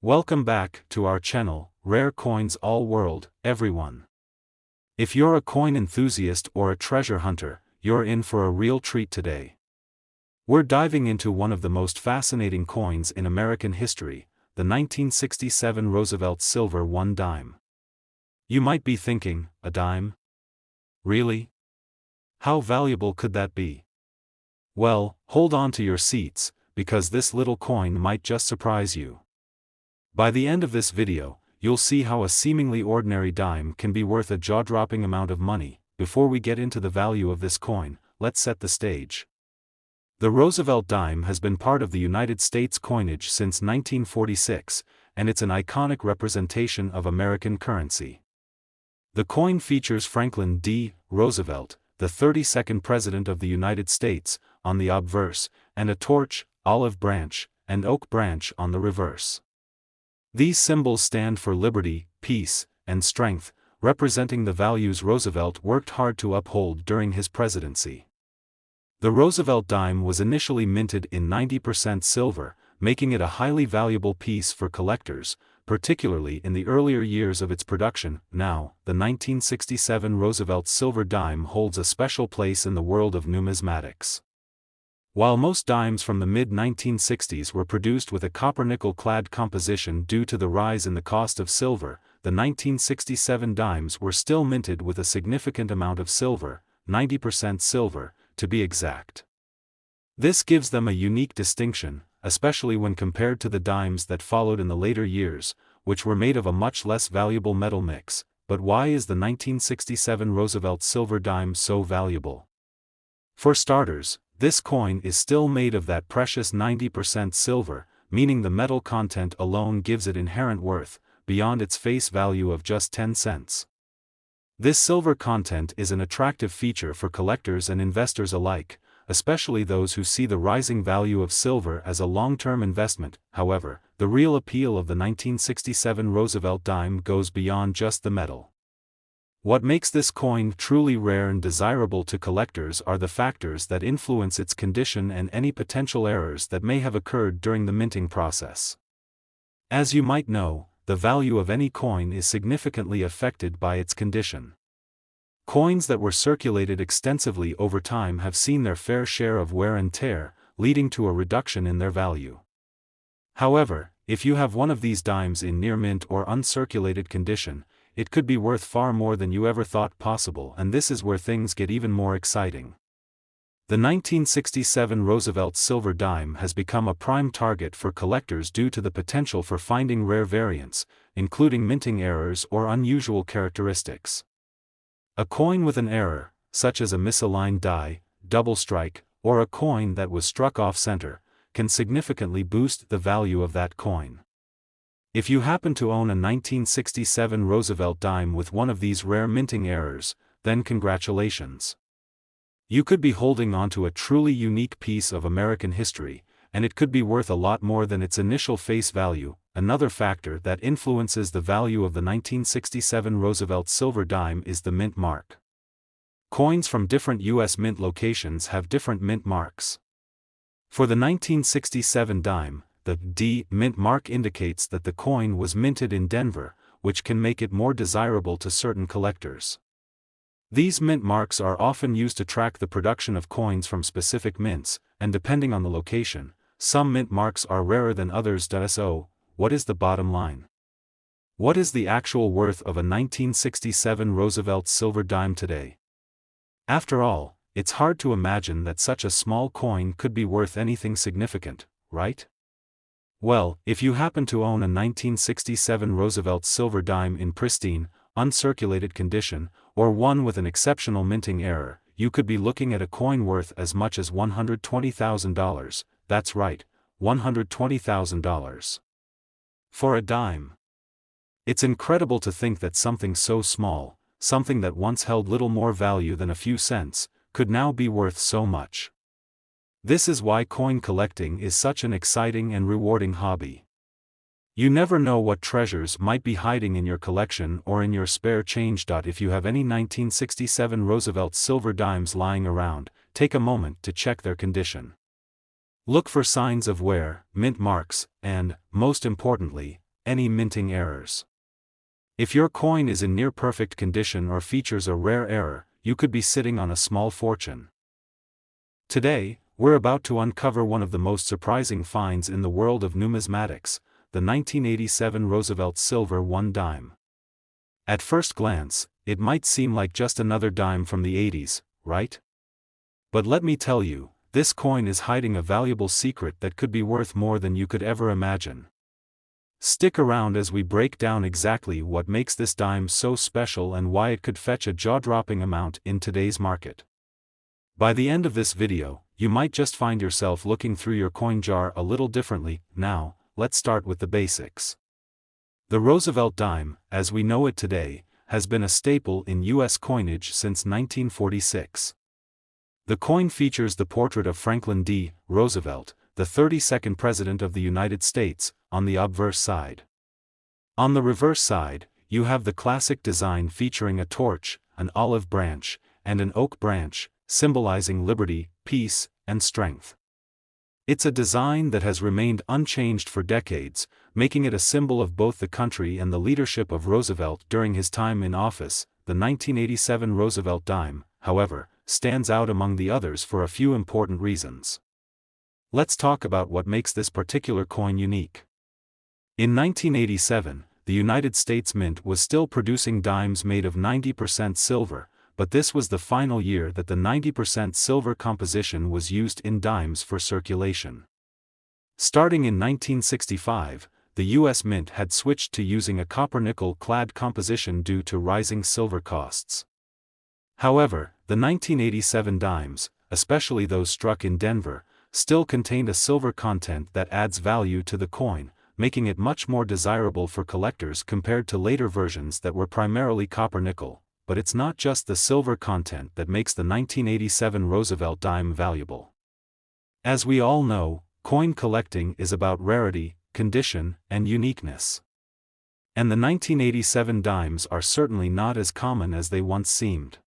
Welcome back to our channel, Rare Coins All World, everyone. If you're a coin enthusiast or a treasure hunter, you're in for a real treat today. We're diving into one of the most fascinating coins in American history, the 1967 Roosevelt Silver $1 dime. You might be thinking, a dime? Really? How valuable could that be? Well, hold on to your seats, because this little coin might just surprise you. By the end of this video, you'll see how a seemingly ordinary dime can be worth a jaw-dropping amount of money. Before we get into the value of this coin, let's set the stage. The Roosevelt dime has been part of the United States coinage since 1946, and it's an iconic representation of American currency. The coin features Franklin D. Roosevelt, the 32nd President of the United States, on the obverse, and a torch, olive branch, and oak branch on the reverse. These symbols stand for liberty, peace, and strength, representing the values Roosevelt worked hard to uphold during his presidency. The Roosevelt dime was initially minted in 90% silver, making it a highly valuable piece for collectors, particularly in the earlier years of its production. Now, the 1967 Roosevelt silver dime holds a special place in the world of numismatics. While most dimes from the mid-1960s were produced with a copper-nickel-clad composition due to the rise in the cost of silver, the 1967 dimes were still minted with a significant amount of silver, 90% silver, to be exact. This gives them a unique distinction, especially when compared to the dimes that followed in the later years, which were made of a much less valuable metal mix. But why is the 1967 Roosevelt silver dime so valuable? For starters, this coin is still made of that precious 90% silver, meaning the metal content alone gives it inherent worth, beyond its face value of just 10 cents. This silver content is an attractive feature for collectors and investors alike, especially those who see the rising value of silver as a long-term investment. However, the real appeal of the 1967 Roosevelt dime goes beyond just the metal. What makes this coin truly rare and desirable to collectors are the factors that influence its condition and any potential errors that may have occurred during the minting process. As you might know, the value of any coin is significantly affected by its condition. Coins that were circulated extensively over time have seen their fair share of wear and tear, leading to a reduction in their value. However, if you have one of these dimes in near mint or uncirculated condition, it could be worth far more than you ever thought possible, and this is where things get even more exciting. The 1967 Roosevelt silver dime has become a prime target for collectors due to the potential for finding rare variants, including minting errors or unusual characteristics. A coin with an error, such as a misaligned die, double strike, or a coin that was struck off-center, can significantly boost the value of that coin. If you happen to own a 1967 Roosevelt dime with one of these rare minting errors, then congratulations. You could be holding onto a truly unique piece of American history, and it could be worth a lot more than its initial face value. Another factor that influences the value of the 1967 Roosevelt silver dime is the mint mark. Coins from different U.S. mint locations have different mint marks. For the 1967 dime, the D mint mark indicates that the coin was minted in Denver, which can make it more desirable to certain collectors. These mint marks are often used to track the production of coins from specific mints, and depending on the location, some mint marks are rarer than others. So, what is the bottom line? What is the actual worth of a 1967 Roosevelt silver dime today? After all, it's hard to imagine that such a small coin could be worth anything significant, right? Well, if you happen to own a 1967 Roosevelt silver dime in pristine, uncirculated condition, or one with an exceptional minting error, you could be looking at a coin worth as much as $120,000, that's right, $120,000. For a dime. It's incredible to think that something so small, something that once held little more value than a few cents, could now be worth so much. This is why coin collecting is such an exciting and rewarding hobby. You never know what treasures might be hiding in your collection or in your spare change. If you have any 1967 Roosevelt silver dimes lying around, take a moment to check their condition. Look for signs of wear, mint marks, and, most importantly, any minting errors. If your coin is in near-perfect condition or features a rare error, you could be sitting on a small fortune. Today, we're about to uncover one of the most surprising finds in the world of numismatics, the 1987 Roosevelt Silver 1 dime. At first glance, it might seem like just another dime from the 80s, right? But let me tell you, this coin is hiding a valuable secret that could be worth more than you could ever imagine. Stick around as we break down exactly what makes this dime so special and why it could fetch a jaw-dropping amount in today's market. By the end of this video, you might just find yourself looking through your coin jar a little differently. Now, let's start with the basics. The Roosevelt dime, as we know it today, has been a staple in U.S. coinage since 1946. The coin features the portrait of Franklin D. Roosevelt, the 32nd President of the United States, on the obverse side. On the reverse side, you have the classic design featuring a torch, an olive branch, and an oak branch, symbolizing liberty, peace, and strength. It's a design that has remained unchanged for decades, making it a symbol of both the country and the leadership of Roosevelt during his time in office. The 1987 Roosevelt dime, however, stands out among the others for a few important reasons. Let's talk about what makes this particular coin unique. In 1987, the United States Mint was still producing dimes made of 90% silver, but this was the final year that the 90% silver composition was used in dimes for circulation. Starting in 1965, the U.S. Mint had switched to using a copper-nickel clad composition due to rising silver costs. However, the 1987 dimes, especially those struck in Denver, still contained a silver content that adds value to the coin, making it much more desirable for collectors compared to later versions that were primarily copper-nickel. But it's not just the silver content that makes the 1987 Roosevelt dime valuable. As we all know, coin collecting is about rarity, condition, and uniqueness. And the 1987 dimes are certainly not as common as they once seemed.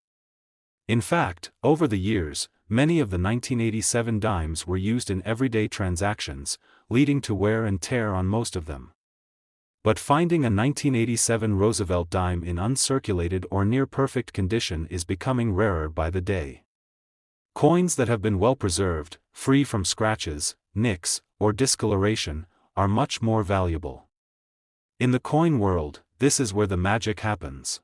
In fact, over the years, many of the 1987 dimes were used in everyday transactions, leading to wear and tear on most of them. But finding a 1987 Roosevelt dime in uncirculated or near-perfect condition is becoming rarer by the day. Coins that have been well preserved, free from scratches, nicks, or discoloration, are much more valuable. In the coin world, this is where the magic happens.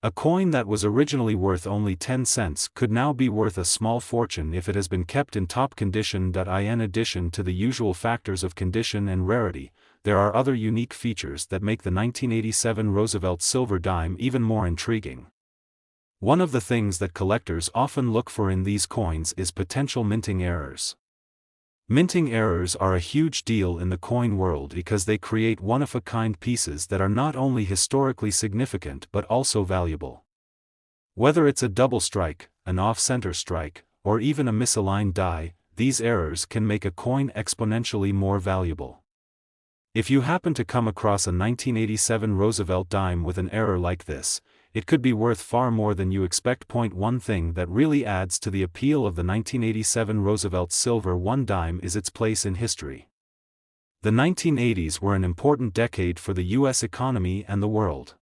A coin that was originally worth only 10 cents could now be worth a small fortune if it has been kept in top condition. In addition to the usual factors of condition and rarity, there are other unique features that make the 1987 Roosevelt silver dime even more intriguing. One of the things that collectors often look for in these coins is potential minting errors. Minting errors are a huge deal in the coin world because they create one-of-a-kind pieces that are not only historically significant but also valuable. Whether it's a double strike, an off-center strike, or even a misaligned die, these errors can make a coin exponentially more valuable. If you happen to come across a 1987 Roosevelt dime with an error like this, it could be worth far more than you expect. One thing that really adds to the appeal of the 1987 Roosevelt Silver 1 dime is its place in history. The 1980s were an important decade for the U.S. economy and the world.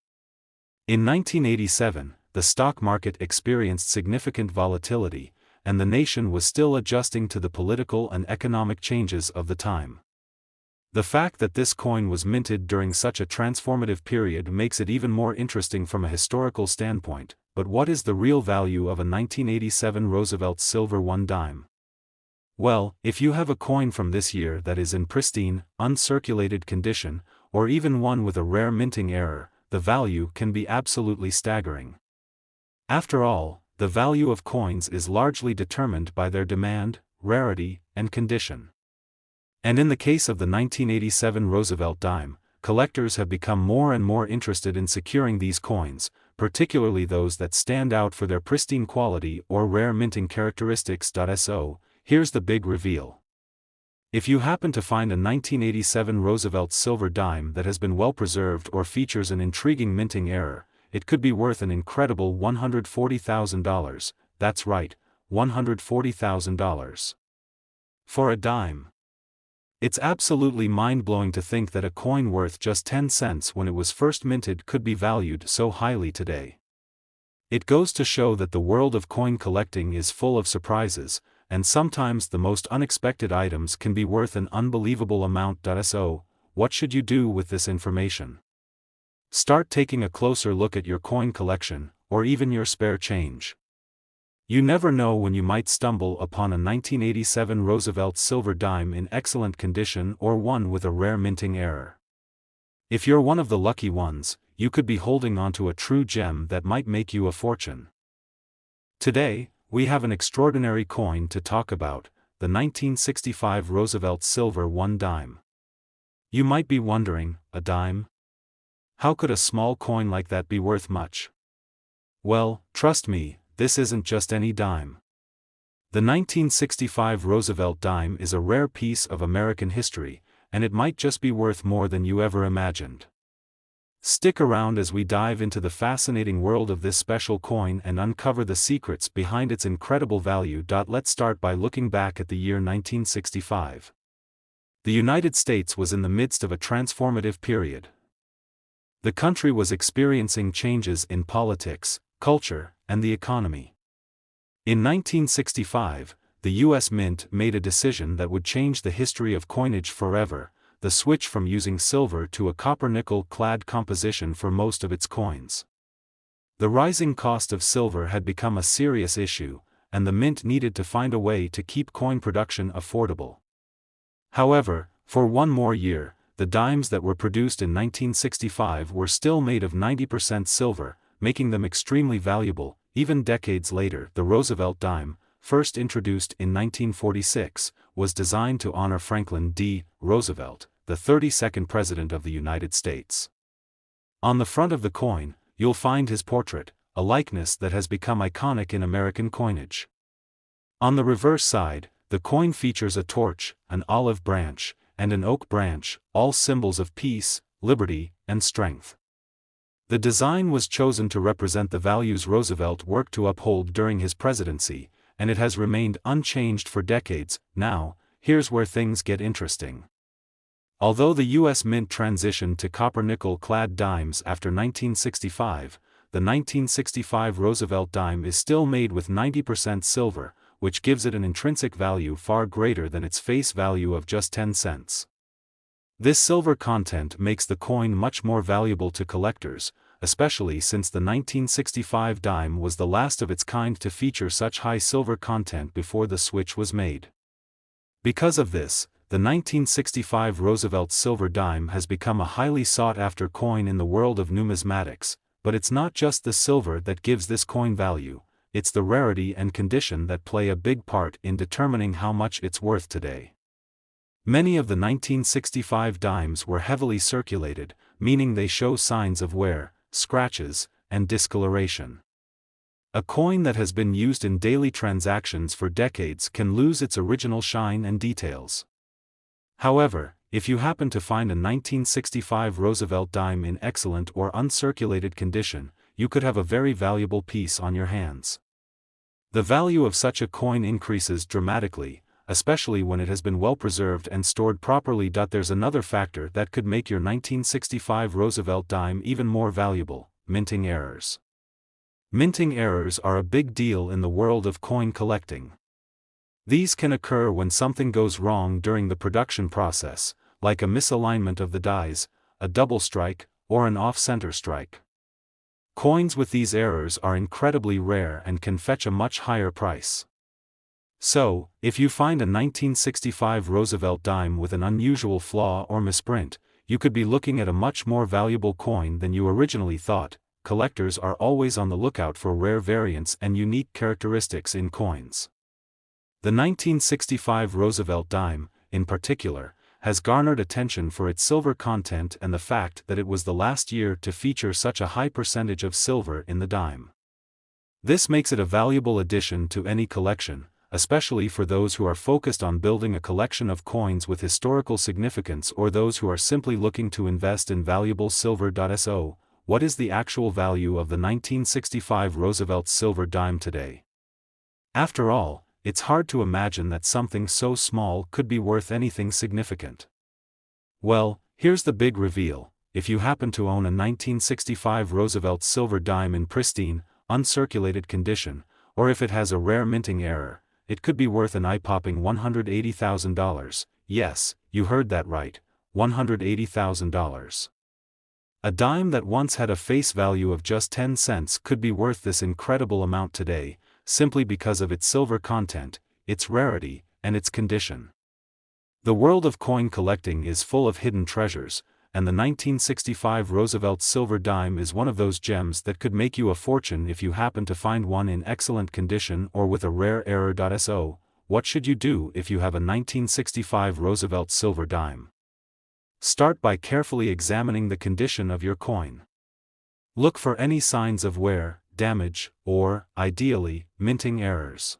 In 1987, the stock market experienced significant volatility, and the nation was still adjusting to the political and economic changes of the time. The fact that this coin was minted during such a transformative period makes it even more interesting from a historical standpoint. But what is the real value of a 1987 Roosevelt Silver 1 dime? Well, if you have a coin from this year that is in pristine, uncirculated condition, or even one with a rare minting error, the value can be absolutely staggering. After all, the value of coins is largely determined by their demand, rarity, and condition. And in the case of the 1987 Roosevelt dime, collectors have become more and more interested in securing these coins, particularly those that stand out for their pristine quality or rare minting characteristics. So, here's the big reveal. If you happen to find a 1987 Roosevelt silver dime that has been well preserved or features an intriguing minting error, it could be worth an incredible $140,000. That's right, $140,000. For a dime. It's absolutely mind-blowing to think that a coin worth just 10 cents when it was first minted could be valued so highly today. It goes to show that the world of coin collecting is full of surprises, and sometimes the most unexpected items can be worth an unbelievable amount. So, what should you do with this information? Start taking a closer look at your coin collection, or even your spare change. You never know when you might stumble upon a 1987 Roosevelt silver dime in excellent condition or one with a rare minting error. If you're one of the lucky ones, you could be holding onto a true gem that might make you a fortune. Today, we have an extraordinary coin to talk about, the 1965 Roosevelt Silver 1 dime. You might be wondering, a dime? How could a small coin like that be worth much? Well, trust me, this isn't just any dime. The 1965 Roosevelt dime is a rare piece of American history, and it might just be worth more than you ever imagined. Stick around as we dive into the fascinating world of this special coin and uncover the secrets behind its incredible value. Let's start by looking back at the year 1965. The United States was in the midst of a transformative period. The country was experiencing changes in politics, culture, and the economy. In 1965, the U.S. Mint made a decision that would change the history of coinage forever: the switch from using silver to a copper-nickel-clad composition for most of its coins. The rising cost of silver had become a serious issue, and the mint needed to find a way to keep coin production affordable. However, for one more year, the dimes that were produced in 1965 were still made of 90% silver, making them extremely valuable. Even decades later, the Roosevelt dime, first introduced in 1946, was designed to honor Franklin D. Roosevelt, the 32nd President of the United States. On the front of the coin, you'll find his portrait, a likeness that has become iconic in American coinage. On the reverse side, the coin features a torch, an olive branch, and an oak branch, all symbols of peace, liberty, and strength. The design was chosen to represent the values Roosevelt worked to uphold during his presidency, and it has remained unchanged for decades. Now, here's where things get interesting. Although the U.S. Mint transitioned to copper-nickel-clad dimes after 1965, the 1965 Roosevelt dime is still made with 90% silver, which gives it an intrinsic value far greater than its face value of just 10 cents. This silver content makes the coin much more valuable to collectors, especially since the 1965 dime was the last of its kind to feature such high silver content before the switch was made. Because of this, the 1965 Roosevelt silver dime has become a highly sought-after coin in the world of numismatics. But it's not just the silver that gives this coin value, it's the rarity and condition that play a big part in determining how much it's worth today. Many of the 1965 dimes were heavily circulated, meaning they show signs of wear, scratches, and discoloration. A coin that has been used in daily transactions for decades can lose its original shine and details. However, if you happen to find a 1965 Roosevelt dime in excellent or uncirculated condition, you could have a very valuable piece on your hands. The value of such a coin increases dramatically, especially when it has been well preserved and stored properly. There's another factor that could make your 1965 Roosevelt dime even more valuable: minting errors. Minting errors are a big deal in the world of coin collecting. These can occur when something goes wrong during the production process, like a misalignment of the dies, a double strike, or an off-center strike. Coins with these errors are incredibly rare and can fetch a much higher price. So, if you find a 1965 Roosevelt dime with an unusual flaw or misprint, you could be looking at a much more valuable coin than you originally thought. Collectors are always on the lookout for rare variants and unique characteristics in coins. The 1965 Roosevelt dime, in particular, has garnered attention for its silver content and the fact that it was the last year to feature such a high percentage of silver in the dime. This makes it a valuable addition to any collection, especially for those who are focused on building a collection of coins with historical significance or those who are simply looking to invest in valuable silver. So, what is the actual value of the 1965 Roosevelt silver dime today? After all, it's hard to imagine that something so small could be worth anything significant. Well, here's the big reveal: if you happen to own a 1965 Roosevelt silver dime in pristine, uncirculated condition, or if it has a rare minting error, it could be worth an eye-popping $180,000. Yes, you heard that right, $180,000. A dime that once had a face value of just 10 cents could be worth this incredible amount today, simply because of its silver content, its rarity, and its condition. The world of coin collecting is full of hidden treasures, and the 1965 Roosevelt silver dime is one of those gems that could make you a fortune if you happen to find one in excellent condition or with a rare error. So, what should you do if you have a 1965 Roosevelt silver dime? Start by carefully examining the condition of your coin. Look for any signs of wear, damage, or, ideally, minting errors.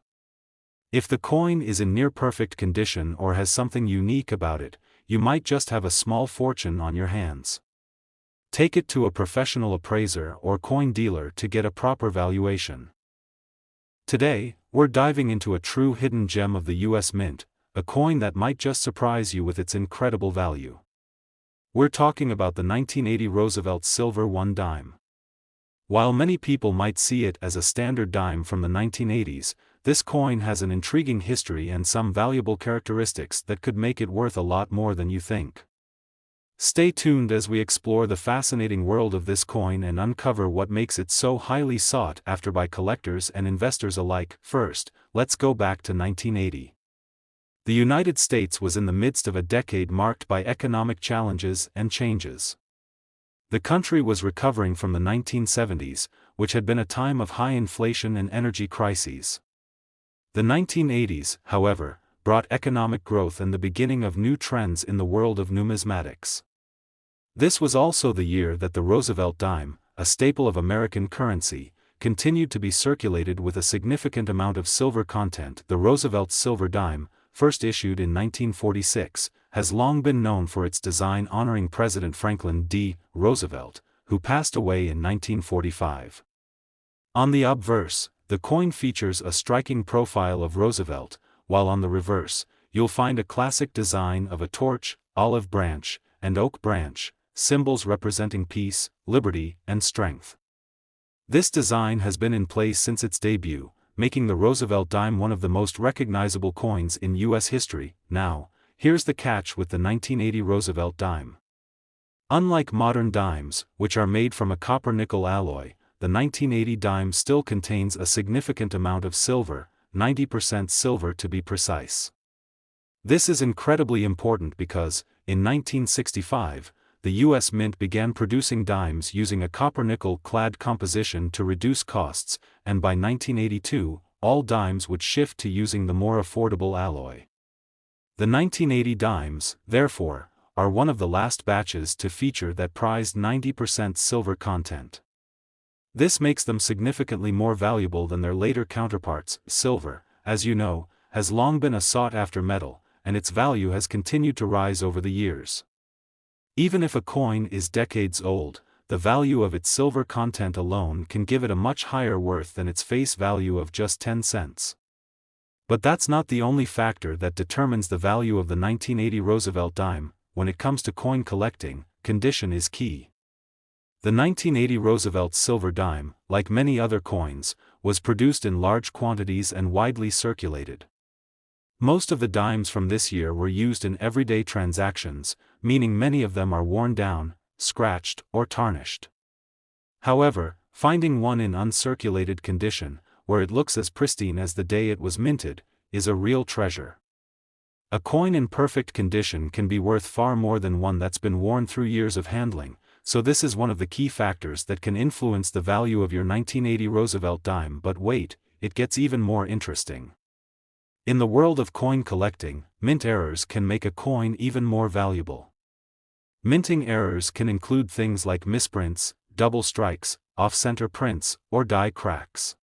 If the coin is in near-perfect condition or has something unique about it, you might just have a small fortune on your hands. Take it to a professional appraiser or coin dealer to get a proper valuation. Today, we're diving into a true hidden gem of the US Mint, a coin that might just surprise you with its incredible value. We're talking about the 1980 Roosevelt Silver 1 dime. While many people might see it as a standard dime from the 1980s, this coin has an intriguing history and some valuable characteristics that could make it worth a lot more than you think. Stay tuned as we explore the fascinating world of this coin and uncover what makes it so highly sought after by collectors and investors alike. First, let's go back to 1980. The United States was in the midst of a decade marked by economic challenges and changes. The country was recovering from the 1970s, which had been a time of high inflation and energy crises. The 1980s, however, brought economic growth and the beginning of new trends in the world of numismatics. This was also the year that the Roosevelt dime, a staple of American currency, continued to be circulated with a significant amount of silver content. The Roosevelt silver dime, first issued in 1946, has long been known for its design honoring President Franklin D. Roosevelt, who passed away in 1945. On the obverse, the coin features a striking profile of Roosevelt, while on the reverse, you'll find a classic design of a torch, olive branch, and oak branch, symbols representing peace, liberty, and strength. This design has been in place since its debut, making the Roosevelt dime one of the most recognizable coins in U.S. history. Now, here's the catch with the 1980 Roosevelt dime. Unlike modern dimes, which are made from a copper-nickel alloy, the 1980 dime still contains a significant amount of silver, 90% silver to be precise. This is incredibly important because, in 1965, the U.S. Mint began producing dimes using a copper-nickel clad composition to reduce costs, and by 1982, all dimes would shift to using the more affordable alloy. The 1980 dimes, therefore, are one of the last batches to feature that prized 90% silver content. This makes them significantly more valuable than their later counterparts. Silver, as you know, has long been a sought-after metal, and its value has continued to rise over the years. Even if a coin is decades old, the value of its silver content alone can give it a much higher worth than its face value of just 10 cents. But that's not the only factor that determines the value of the 1980 Roosevelt dime. When it comes to coin collecting, condition is key. The 1980 Roosevelt silver dime, like many other coins, was produced in large quantities and widely circulated. Most of the dimes from this year were used in everyday transactions, meaning many of them are worn down, scratched, or tarnished. However, finding one in uncirculated condition, where it looks as pristine as the day it was minted, is a real treasure. A coin in perfect condition can be worth far more than one that's been worn through years of handling, so this is one of the key factors that can influence the value of your 1980 Roosevelt dime. But wait, it gets even more interesting. In the world of coin collecting, mint errors can make a coin even more valuable. Minting errors can include things like misprints, double strikes, off-center prints, or die cracks.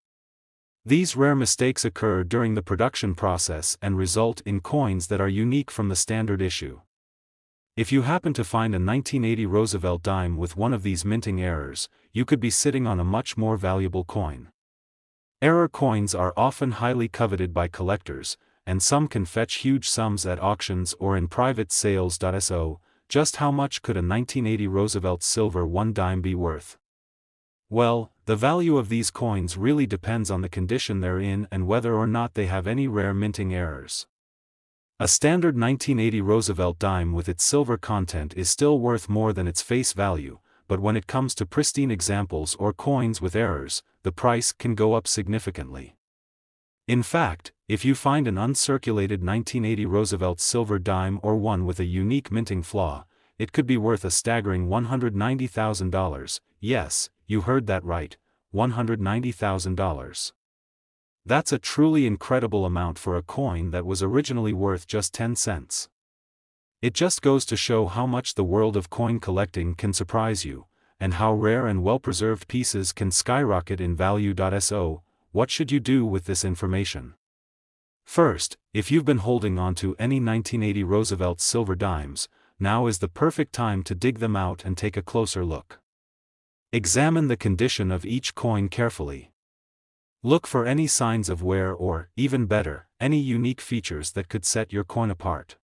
These rare mistakes occur during the production process and result in coins that are unique from the standard issue. If you happen to find a 1980 Roosevelt dime with one of these minting errors, you could be sitting on a much more valuable coin. Error coins are often highly coveted by collectors, and some can fetch huge sums at auctions or in private sales. So, just how much could a 1980 Roosevelt silver 1 dime be worth? Well, the value of these coins really depends on the condition they're in and whether or not they have any rare minting errors. A standard 1980 Roosevelt dime with its silver content is still worth more than its face value, but when it comes to pristine examples or coins with errors, the price can go up significantly. In fact, if you find an uncirculated 1980 Roosevelt silver dime or one with a unique minting flaw, it could be worth a staggering $190,000. Yes, you heard that right, $190,000. That's a truly incredible amount for a coin that was originally worth just 10 cents. It just goes to show how much the world of coin collecting can surprise you, and how rare and well-preserved pieces can skyrocket in value. So, what should you do with this information? First, if you've been holding on to any 1980 Roosevelt silver dimes, now is the perfect time to dig them out and take a closer look. Examine the condition of each coin carefully. Look for any signs of wear or, even better, any unique features that could set your coin apart.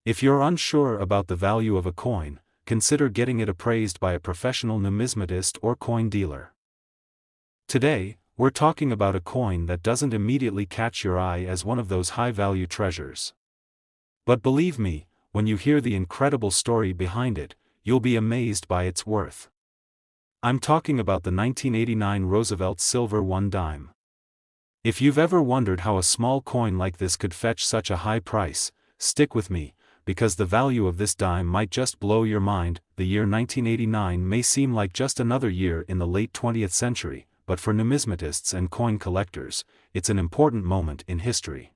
If you're unsure about the value of a coin, consider getting it appraised by a professional numismatist or coin dealer. Today, we're talking about a coin that doesn't immediately catch your eye as one of those high-value treasures. But believe me, when you hear the incredible story behind it, you'll be amazed by its worth. I'm talking about the 1989 Roosevelt silver 1 dime. If you've ever wondered how a small coin like this could fetch such a high price, stick with me, because the value of this dime might just blow your mind. The year 1989 may seem like just another year in the late 20th century, but for numismatists and coin collectors, it's an important moment in history.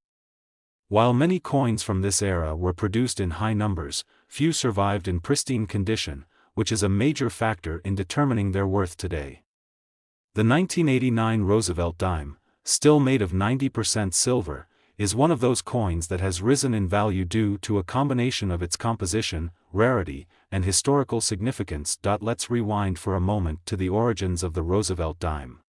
While many coins from this era were produced in high numbers, few survived in pristine condition, which is a major factor in determining their worth today. The 1989 Roosevelt dime, still made of 90% silver, is one of those coins that has risen in value due to a combination of its composition, rarity, and historical significance. Let's rewind for a moment to the origins of the Roosevelt dime.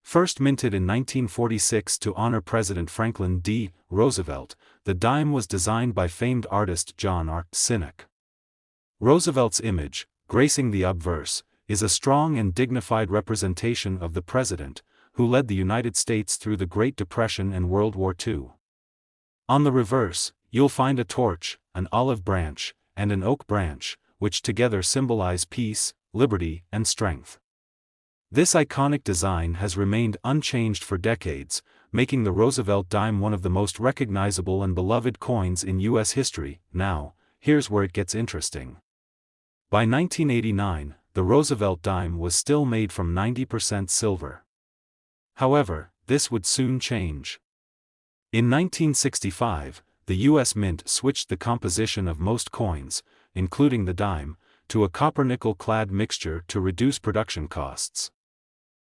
First minted in 1946 to honor President Franklin D. Roosevelt, the dime was designed by famed artist John R. Sinek. Roosevelt's image, gracing the obverse, is a strong and dignified representation of the president, who led the United States through the Great Depression and World War II. On the reverse, you'll find a torch, an olive branch, and an oak branch, which together symbolize peace, liberty, and strength. This iconic design has remained unchanged for decades, making the Roosevelt dime one of the most recognizable and beloved coins in U.S. history. Now, here's where it gets interesting. By 1989, the Roosevelt dime was still made from 90% silver. However, this would soon change. In 1965, the U.S. Mint switched the composition of most coins, including the dime, to a copper-nickel-clad mixture to reduce production costs.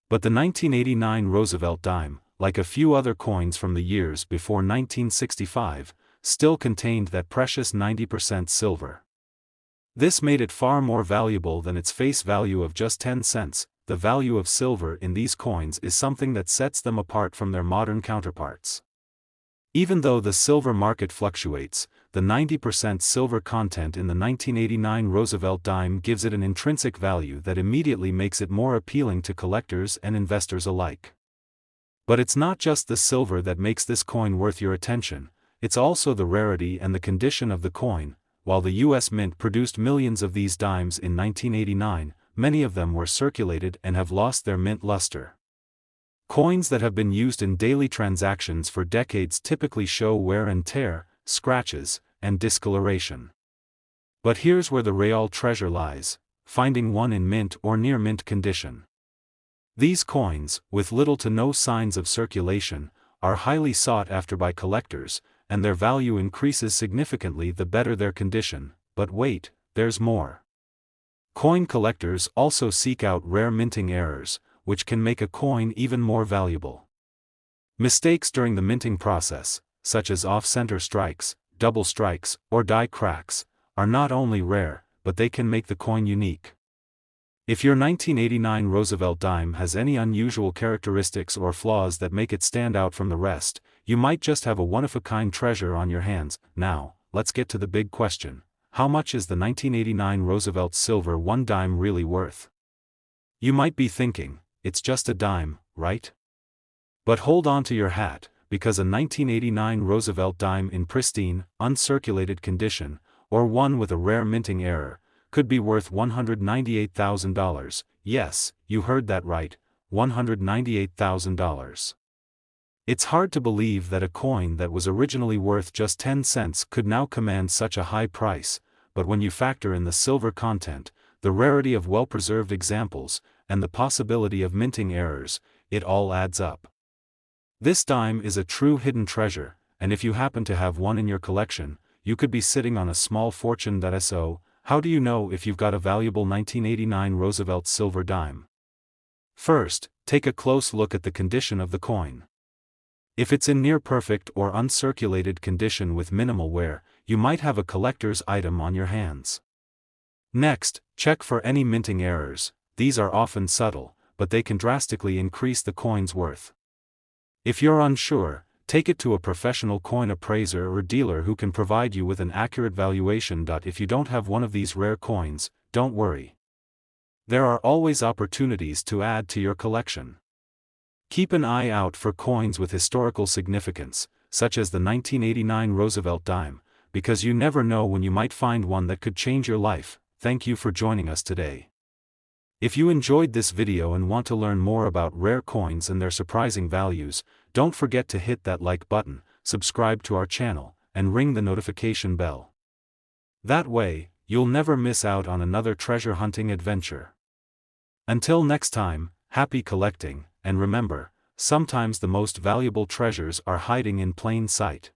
But the 1989 Roosevelt dime, like a few other coins from the years before 1965, still contained that precious 90% silver. This made it far more valuable than its face value of just 10 cents. The value of silver in these coins is something that sets them apart from their modern counterparts. Even though the silver market fluctuates, the 90% silver content in the 1989 Roosevelt dime gives it an intrinsic value that immediately makes it more appealing to collectors and investors alike. But it's not just the silver that makes this coin worth your attention, it's also the rarity and the condition of the coin. While the U.S. Mint produced millions of these dimes in 1989, many of them were circulated and have lost their mint luster. Coins that have been used in daily transactions for decades typically show wear and tear, scratches, and discoloration. But here's where the real treasure lies: finding one in mint or near mint condition. These coins, with little to no signs of circulation, are highly sought after by collectors, and their value increases significantly the better their condition. But wait, there's more. Coin collectors also seek out rare minting errors, which can make a coin even more valuable. Mistakes during the minting process, such as off-center strikes, double strikes, or die cracks, are not only rare, but they can make the coin unique. If your 1989 Roosevelt dime has any unusual characteristics or flaws that make it stand out from the rest, you might just have a one-of-a-kind treasure on your hands. Now, let's get to the big question. How much is the 1989 Roosevelt silver 1 dime really worth? You might be thinking, it's just a dime, right? But hold on to your hat, because a 1989 Roosevelt dime in pristine, uncirculated condition, or one with a rare minting error, could be worth $198,000. Yes, you heard that right, $198,000. It's hard to believe that a coin that was originally worth just 10 cents could now command such a high price, but when you factor in the silver content, the rarity of well-preserved examples, and the possibility of minting errors, it all adds up. This dime is a true hidden treasure, and if you happen to have one in your collection, you could be sitting on a small fortune. So, how do you know if you've got a valuable 1989 Roosevelt silver dime? First, take a close look at the condition of the coin. If it's in near-perfect or uncirculated condition with minimal wear, you might have a collector's item on your hands. Next, check for any minting errors. These are often subtle, but they can drastically increase the coin's worth. If you're unsure, take it to a professional coin appraiser or dealer who can provide you with an accurate valuation. If you don't have one of these rare coins, don't worry. There are always opportunities to add to your collection. Keep an eye out for coins with historical significance, such as the 1989 Roosevelt dime, because you never know when you might find one that could change your life. Thank you for joining us today. If you enjoyed this video and want to learn more about rare coins and their surprising values, don't forget to hit that like button, subscribe to our channel, and ring the notification bell. That way, you'll never miss out on another treasure hunting adventure. Until next time, happy collecting, and remember, sometimes the most valuable treasures are hiding in plain sight.